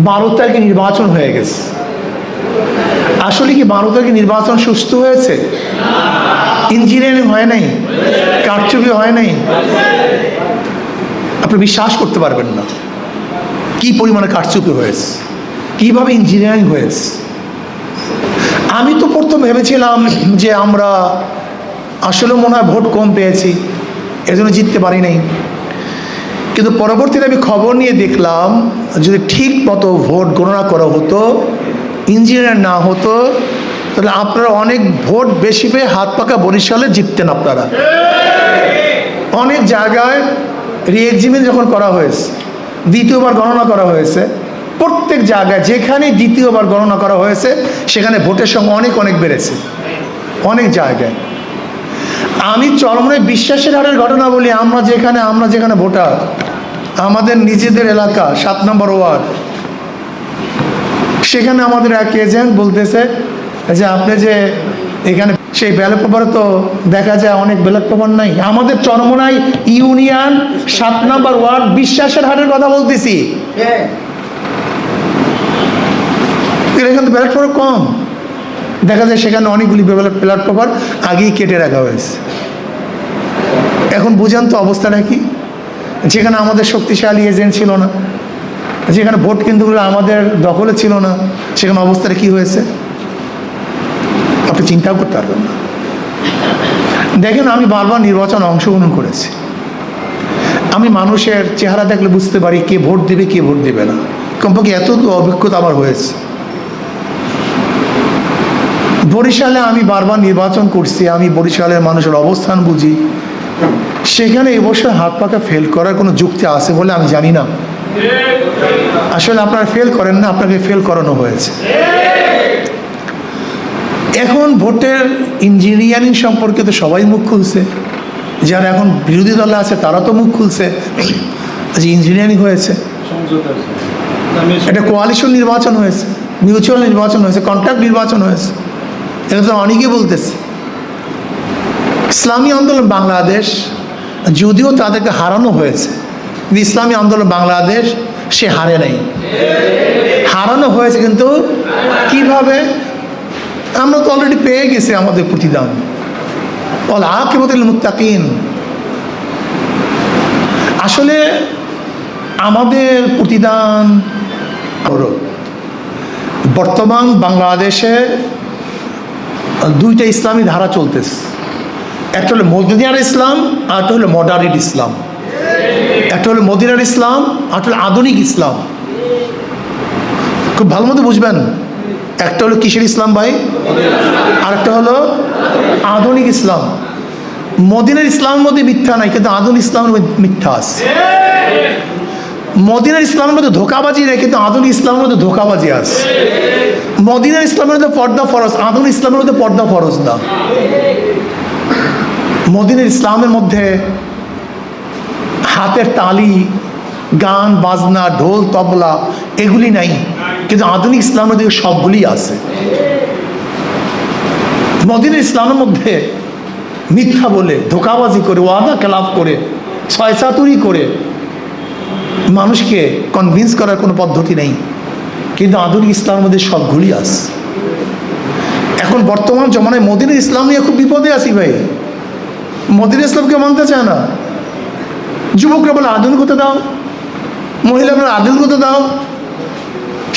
12 তারিখে নির্বাচন হয়ে গেছে। আসলে কি 12 তারিখে নির্বাচন সুস্থ হয়েছে? ইঞ্জিনিয়ারিং হয় নাই, কারচুপি হয় নাই। আপনি বিশ্বাস করতে পারবেন না কি পরিমাণে কারচুপি হয়েছে, কিভাবে ইঞ্জিনিয়ারিং হয়েছে। আমি তো প্রথম ভেবেছিলাম যে আমরা আসলে মনে হয় ভোট কম পেয়েছি, এজন্য জিততে পারি নাই। কিন্তু পরবর্তীতে আমি খবর নিয়ে দেখলাম যদি ঠিক মতো ভোট গণনা করা হতো, ইঞ্জিনিয়ার না হতো, তাহলে আপনারা অনেক ভোট বেশি পেয়ে হাত পাকা বরিশালে জিততেন। আপনারা অনেক জায়গায় রি-এক্সামিন যখন করা হয়েছে, দ্বিতীয়বার গণনা করা হয়েছে, প্রত্যেক জায়গায় যেখানে দ্বিতীয়বার গণনা করা হয়েছে সেখানে ভোটের সংখ্যা অনেক অনেক বেড়েছে, অনেক জায়গায়। আমি চরমনায় বিশ্বাসের হারের ঘটনা বলি। আমরা যেখানে ভোটার, আমাদের নিজেদের এলাকা 7 নম্বর ওয়ার্ড, সেখানে আমাদের এক এজেন্ট বলতেছে যে আপনি যে এখানে সেই ব্যালট পেপারে তো দেখা যায় অনেক ব্যালট পেপার নাই। আমাদের চরমনাই ইউনিয়ন 7 নম্বর ওয়ার্ড বিশ্বাসের হারের কথা বলতেছি, এখানে তো ব্যালট পেপার কম। দেখা যায় সেখানে অনেকগুলি ব্যালট পেপার আগেই কেটে রাখা হয়েছে। এখন বুঝেন তো অবস্থাটা কি। যেখানে আমাদের শক্তিশালী এজেন্ট ছিল না, যেখানে ভোট কেন্দ্রগুলো আমাদের দখলে ছিল না, সেখানে অবস্থাটা কি হয়েছে আপনি চিন্তাও করতে পারবেন না। দেখেন, আমি বারবার নির্বাচনে অংশগ্রহণ করেছি। আমি মানুষের চেহারা দেখলে বুঝতে পারি কে ভোট দেবে কে ভোট দেবে না। কমপক্ষে এত অভিজ্ঞতা আমার হয়েছে। বরিশালে আমি বারবার নির্বাচন করছি, আমি বরিশালের মানুষের অবস্থান বুঝি। সেখানে এবছর হাত পাকা ফেল করার কোনো যুক্তি আছে বলে আমি জানি না। আসলে আপনারা ফেল করেন না, আপনাকে ফেল করানো হয়েছে। এখন ভোটের ইঞ্জিনিয়ারিং সম্পর্কে তো সবাই মুখ খুলছে, যারা এখন বিরোধী দলে আছে তারা তো মুখ খুলছে যে ইঞ্জিনিয়ারিং হয়েছে, এটা কোয়ালিশন নির্বাচন হয়েছে, মিউচুয়াল নির্বাচন হয়েছে, কন্ট্রাক্ট নির্বাচন হয়েছে। এটা তো অনেকেই বলতেছে। ইসলামী আন্দোলন বাংলাদেশ, যদিও তাদেরকে হারানো হয়েছে, কিন্তু ইসলামী আন্দোলন বাংলাদেশ সে হারে নাই। হারানো হয়েছে কিন্তু কিভাবে? আমরা তো অলরেডি পেয়ে গেছি আমাদের প্রতিদান। ওয়াল আকিবাতুল মুত্তাকিন। আসলে আমাদের প্রতিদান বর্তমান বাংলাদেশে 2টা ইসলামী ধারা চলতেছে। একটা হলো মদিনার ইসলাম, আর একটা হলো মডারেট ইসলাম। একটা হলো মদিনার ইসলাম, আর একটা হলো আধুনিক ইসলাম। খুব ভালো মতো বুঝবেন। একটা হলো কিসের ইসলাম ভাই? আর একটা হলো আধুনিক ইসলাম। মদিনার ইসলামের মধ্যে মিথ্যা নাই, কিন্তু আধুনিক ইসলামের মধ্যে মিথ্যা আছে। মদিনার ইসলামের মধ্যে ধোঁকাবাজি নেই, কিন্তু আধুনিক ইসলামের মধ্যে ধোঁকাবাজি আছে। মদিনার ইসলামের মধ্যে পর্দা ফরজ, আধুনিক ইসলামের মধ্যে পর্দা ফরজ না। মদিনার ইসলামের মধ্যে হাতের তালি, গান বাজনা, ঢোল তবলা এগুলি নাই, কিন্তু আধুনিক ইসলামের দিকে সবগুলি আছে। মদিনার ইসলামের মধ্যে মিথ্যা বলে, ধোঁকাবাজি করে, ওয়াদা খেলাফ করে, ছয়চাতুরি করে মানুষকে কনভিন্স করার কোনো পদ্ধতি নেই, কিন্তু আধুনিক ইসলামের মধ্যে সবগুলি আছে। এখন বর্তমান জমানায় মদিনার ইসলাম নিয়ে খুব বিপদে আছি ভাই। মদিনার ইসলামকে মানতে চায় না। যুবকরা বলে আধুনিক হতে দাও, মহিলা বলে আধুনিক হতে দাও,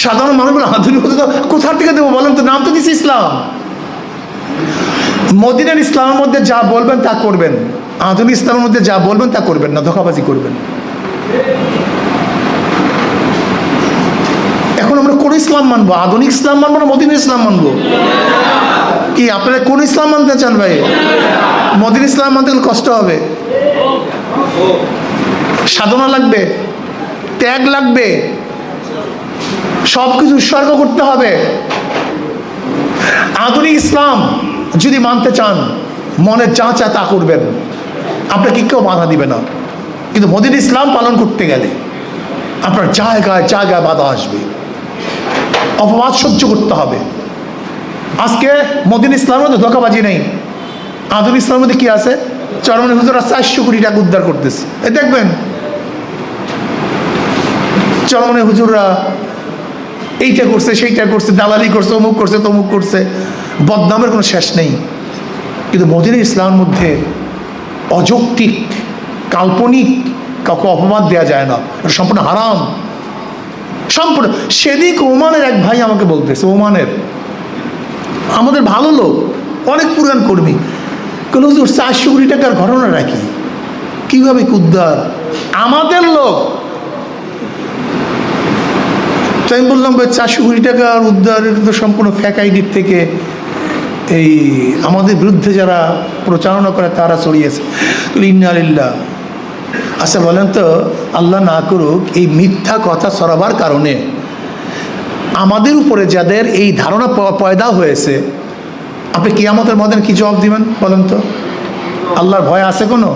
সাধারণ মানুষ বলে আধুনিক হতে দাও। কোথার থেকে দেবো বলেন তো? নাম তো দিচ্ছে ইসলাম। মদিনার ইসলামের মধ্যে যা বলবেন তা করবেন, আধুনিক ইসলামের মধ্যে যা বলবেন তা করবেন না, ধোঁকাবাজি করবেন। এখন আমরা কোন ইসলাম মানবো? আধুনিক ইসলাম মানবো না মদিনার ইসলাম মানবো? কি আপনারা কোন ইসলাম মানতে চান ভাই? মদিনার ইসলাম মানতে গেলে কষ্ট হবে, সাধনা লাগবে, ত্যাগ লাগবে, সব কিছু উৎসর্গ করতে হবে। আধুনিক ইসলাম যদি মানতে চান, মনে যা চা তা করবেন, আপনাকে কেউ বাধা দিবে না। কিন্তু মদিনার ইসলাম পালন করতে গেলে আপনার জায়গায় জায়গায় বাধা আসবে, অপবাদ সহ্য করতে হবে। আজকে মদিনার ইসলামের মধ্যে ধোঁকাবাজি নেই, আধুনিক ইসলামের মধ্যে কি আছে? চরমনাই হুজুররা 400 কোটি টাকা উদ্ধার করতেছে। এই দেখবেন চরমনাই হুজুররা এইটা করছে, সেইটা করছে, দালালি করছে, অমুক করছে, তমুক করছে, বদনামের কোনো শেষ নেই। কিন্তু মদিনা ইসলামের মধ্যে অযৌক্তিক, কাল্পনিক কাউকে অপবাদ দেওয়া যায় না, এটা সম্পূর্ণ হারাম, সম্পূর্ণ। সেদিক ওমানের এক ভাই আমাকে বলতেছে, ওমানের আমাদের ভালো লোক, অনেক পুরান কর্মী, কোনো হুজুর 400 কোটি টাকার ঘটনা রাখি কীভাবে উদ্ধার, আমাদের লোক। তাই আমি বললাম ভাই 400 কোটি টাকার উদ্ধার এটা তো সম্পূর্ণ ফ্যাক আইডির থেকে এই আমাদের বিরুদ্ধে যারা প্রচারণা করে তারা ছড়িয়েছে। ইন্না লিল্লাহ। আচ্ছা বলেন তো, আল্লাহ না করুক এই মিথ্যা কথা ছড়াবার কারণে আমাদের উপরে যাদের এই ধারণা পয়দা হয়েছে, আপনি কিয়ামতের ময়দানে কি জবাব দিবেন বলেন তো? আল্লাহর ভয় আছে কোনো?